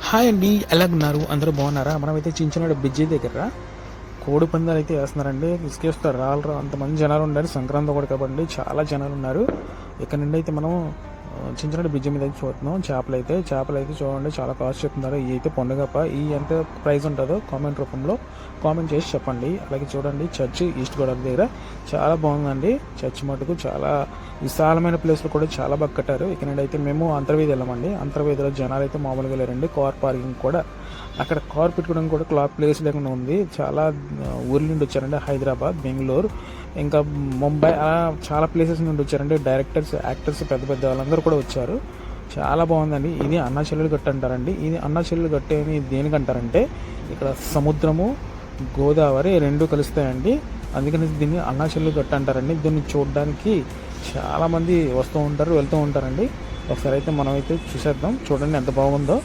Hi అండి, ఎలాగున్నారు? అందరూ బాగున్నారా? మనమైతే చించినాడు బ్రిడ్జి దగ్గర కోడి పందాలు అయితే వేస్తున్నారండి. ఇసుకేస్తారు రాళ్ళరా, అంతమంది జనాలు ఉన్నారు. సంక్రాంతి ఒకటి కాబట్టి చాలా జనాలు ఉన్నారు. ఇక్కడ నుండి అయితే మనం చించినాడు బ్రిడ్జి మీద అయితే చూస్తున్నాం. చేపలు అయితే చూడండి, చాలా కాస్ట్ చెప్తున్నారు. ఇవి అయితే పండుగప్ప. ఈ ఎంత ప్రైస్ ఉంటుందో కామెంట్ రూపంలో కామెంట్ చేసి చెప్పండి. అలాగే చూడండి, చర్చ్ ఈస్ట్ గోదావరి దగ్గర చాలా బాగుందండి. చర్చ్ మటుకు చాలా విశాలమైన ప్లేస్లో కూడా చాలా బాగా కట్టారు. ఇక్కడ నుండి అయితే మేము అంతర్వేది వెళ్ళామండి. అంతర్వేదిలో జనాలు అయితే మామూలుగా లేరండి. కార్ పార్కింగ్ కూడా అక్కడ కార్ పెట్టుకోవడానికి కూడా ప్లేస్ లేకుండా ఉంది. చాలా ఊర్ల నుండి వచ్చారండి. హైదరాబాద్, బెంగళూరు, ఇంకా ముంబై, అలా చాలా ప్లేసెస్ నుండి వచ్చారండి. డైరెక్టర్స్, యాక్టర్స్, పెద్ద పెద్ద వాళ్ళందరూ కూడా వచ్చారు. చాలా బాగుందండి. ఇది అన్నా చెల్లెలు గట్టు అంటారండి. ఇది అన్నా చెల్లెలు గట్టు అని దేనికంటారంటే, ఇక్కడ సముద్రము, గోదావరి రెండు కలుస్తాయండి. అందుకని దీన్ని అన్నా చెల్లెలు గట్టు అంటారండి. దీన్ని చూడడానికి చాలామంది వస్తూ ఉంటారు, వెళ్తూ ఉంటారండి. ఒకసారి అయితే మనం అయితే చూసేద్దాం. చూడండి ఎంత బాగుందో.